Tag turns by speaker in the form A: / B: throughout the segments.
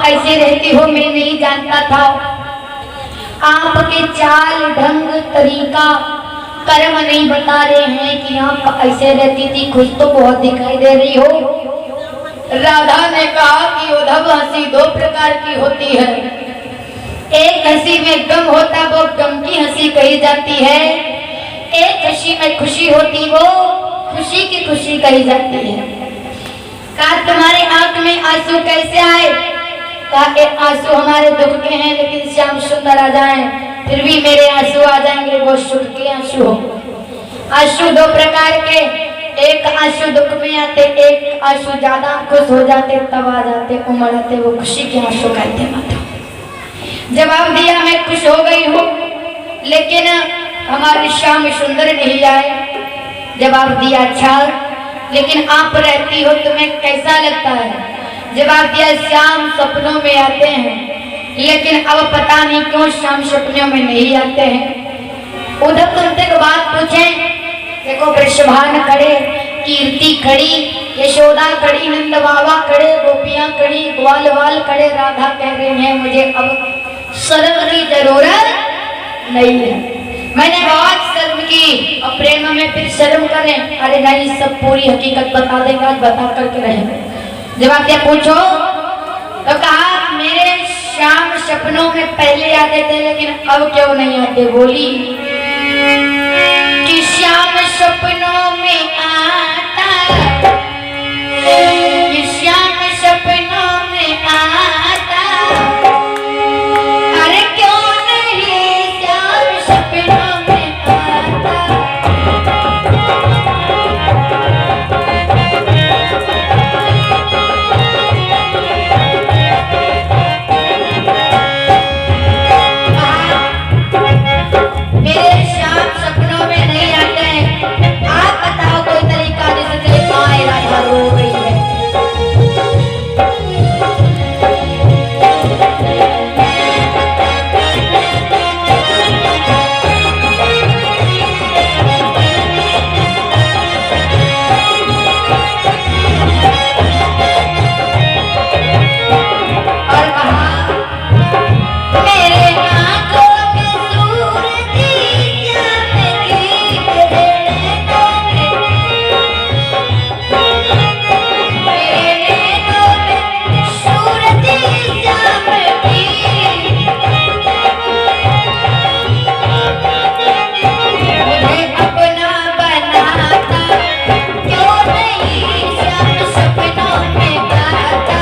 A: कैसे रहती हो मैं नहीं जानता था। आपके चाल ढंग तरीका कर्म नहीं बता रहे हैं कि आप ऐसे रहती थी। खुश तो बहुत दिखाई दे रही हो। राधा ने कहा कि उद्धव हंसी दो प्रकार की होती है। एक हंसी में गम होता वो गम की हंसी कही जाती है। एक हंसी में खुशी होती वो खुशी की खुशी कही जाती है। कहा तुम्हारे आंख में आंसू कैसे आए? ताकि आंसू हमारे दुख के हैं लेकिन श्याम सुंदर आ जाएं, फिर भी मेरे आंसू आ जाएंगे, वो सुख के आंसू हो। आंसू दो प्रकार के, एक आंसू दुख में आते, एक आंसू ज्यादा खुश हो जाते तब आ जाते, उमड़ आते, वो खुशी के आंसू कहते माता। जवाब दिया मैं खुश हो गई हूँ लेकिन हमारे श्याम सुंदर नहीं आए। जवाब दिया अच्छा लेकिन आप रहती हो तुम्हें कैसा लगता है? जवाब दिया श्याम सपनों में आते हैं लेकिन अब पता नहीं क्यों श्याम सपनों में नहीं आते हैं। उधर तुमसे एक बात पूछे, देखो वृषभान खड़े, कीर्ति खड़ी, यशोदा खड़ी, नंद बाबा खड़े, गोपियां खड़ी, ग्वाल वाल खड़े, राधा कह रही है मुझे अब शर्म की जरूरत नहीं है। मैंने बहुत शर्म की और प्रेम में फिर शर्म करें? अरे नहीं, सब पूरी हकीकत बता देगा, बता करके रहे। जवाब क्या पूछो तो कहा मेरे श्याम सपनों में पहले आते थे लेकिन अब क्यों नहीं आते? बोली कि श्याम सपनों में आता, कि श्याम सपनों में आता, अरे क्यों नहीं श्याम सपनों में आता। मेरे श्याम सपनों में नहीं आते हैं, आप बताओ कोई तरीका जिससे आए राधा रो रही है। और कहा मेरे आंखों में सूरती चमकी, मेरे नैनों में सूरती चमकी, मुझे अपना बनाता, क्यों नहीं श्याम सपनों में आता।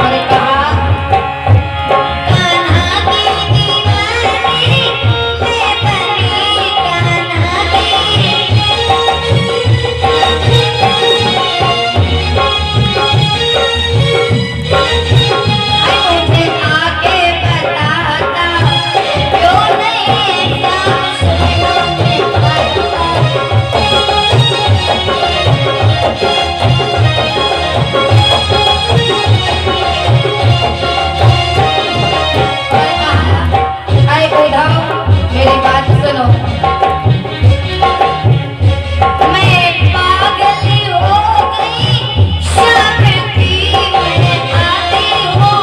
A: और कहा कान्हा की दीवानी मैं बनी, कान्हा मुझे आके बताता, क्यों नहीं श्याम सपनों में आता। आए उद्धव, मेरी बात सुनो, मैं पागल हो गई श्याम की मैं आती हूँ।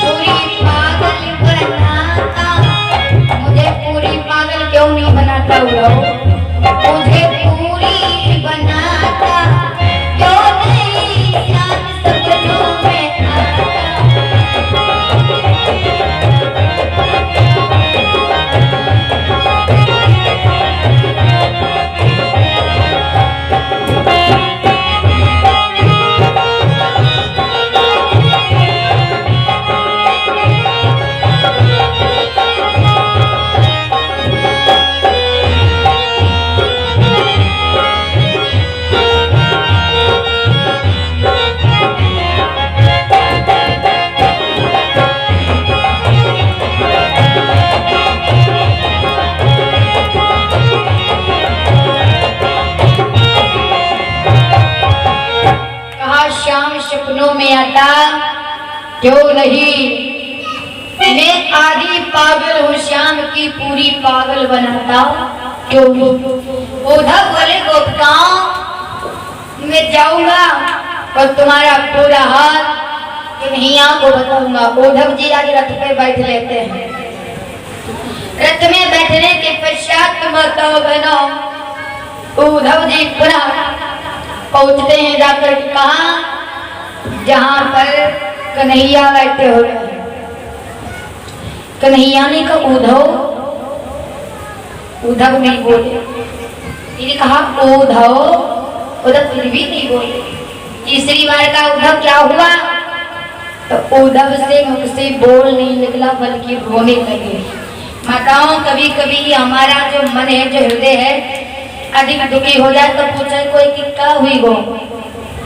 A: पूरी पागल बनाता, मुझे पूरी पागल क्यों नहीं बनाता उद्धव? मुझे पूरी बनाता, क्यों नहीं श्याम सपनों में आता। सपनों में आता, क्यों नहीं मैं आदि पागल हूँ, श्याम की पूरी पागल बनाता क्यों नहीं। उद्धव बोले गोपिकाओं, मैं जाऊंगा और तुम्हारा पूरा हाल कन्हैया को बताऊंगा। उद्धव जी आगे रथ पे बैठ लेते हैं। रथ में बैठने के पश्चात माताओं बहनों, उद्धव जी पुनः पहुंचते हैं जाकर कहा, जहां पर कन्हैया बैठे हुए हैं। कन्हैया ने कहा उद्धव, उद्धव नहीं बोले। मैंने कहा उद्धव, उद्धव फिर भी नहीं बोले। तीसरी बार का उद्धव क्या हुआ, तो उद्धव से मुख से बोल नहीं निकला बल्कि रोने लगे। माताओं, कभी कभी हमारा जो मन है, जो हृदय है, अधिक दुखी हो जाए तो पूछे कोई कि क्या हुई हो,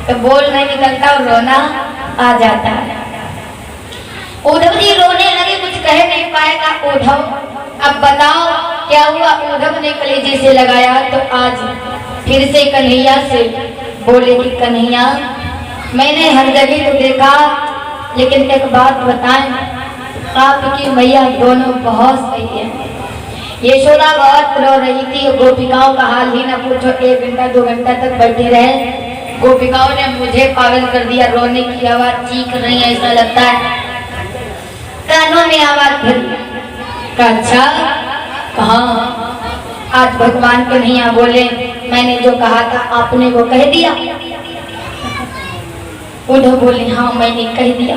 A: तो बोल नहीं निकलता और रोना आ जाता है। उद्धव जी रोने लगे, कुछ कह नहीं पाएगा उद्धव। अब बताओ क्या हुआ। उद्धव ने कलेजे से लगाया तो आज फिर से कन्हैया से बोले कि कन्हैया, मैंने हर जगह तो देखा, लेकिन एक बात बताएं, आपकी मैया दोनों बहुत सही है। यशोदा बहुत रो रही थी, गोपिकाओं का हाल ही ना पूछो, 1 घंटा 2 घंटा तक बैठे रहे। गोपिकाओं ने मुझे पागल कर दिया, रोने की आवाज, चीख रही है, ऐसा लगता है कानों में आवाज भरी। अच्छा कहाँ, आज भगवान कन्हैया बोले मैंने जो कहा था आपने वो कह दिया। उद्धव बोले हाँ मैंने कह दिया।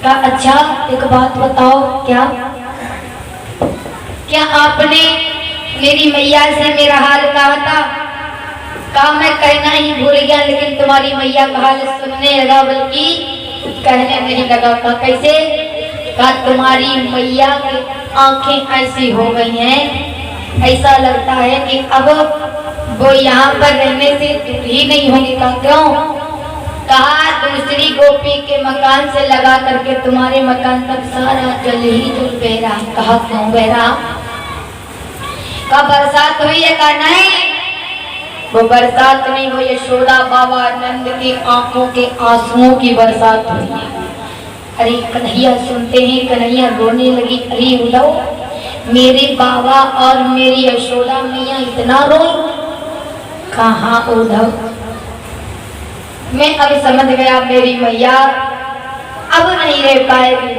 A: कहा अच्छा एक बात बताओ, क्या क्या आपने मेरी मैया से मेरा हाल कहा था? कहा मैं कहना ही भूल गया, लेकिन तुम्हारी मैया का हाल सुनने लगा बल्कि कहने नहीं लगा। कहा कैसे? कहा तुम्हारी मैया की आंखें ऐसी हो गई हैं, ऐसा लगता है कि अब वो यहाँ पर रहने से दूर ही नहीं होगी। कहा क्यों? कहा दूसरी गोपी के मकान से लगा करके तुम्हारे मकान तक सारा जल ही जल बह रहा। कहा क्यों बह रहा? कहा बरसात हुई है? कहा नहीं, वो बरसात नहीं, वो यशोदा बाबा नंद की आंखों के आंसुओं की बरसात हुई है। अरे कन्हैया सुनते ही कन्हैया रोने लगी। अरे उद्धव, मेरे बाबा और मेरी यशोदा मैया इतना रो? कहा उद्धव, मैं अब समझ गया मेरी मैया अब नहीं रह पाएगी।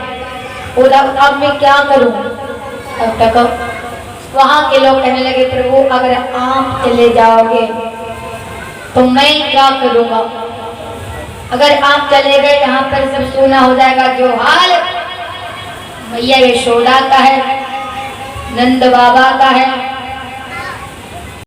A: उद्धव अब मैं क्या करूं? तब तक वहां के लोग कहने लगे प्रभु अगर आप चले जाओगे तो मैं क्या करूंगा? अगर आप चले गए यहाँ पर सब सुना हो जाएगा। जो हाल मैया यशोदा का है, नंद बाबा का है,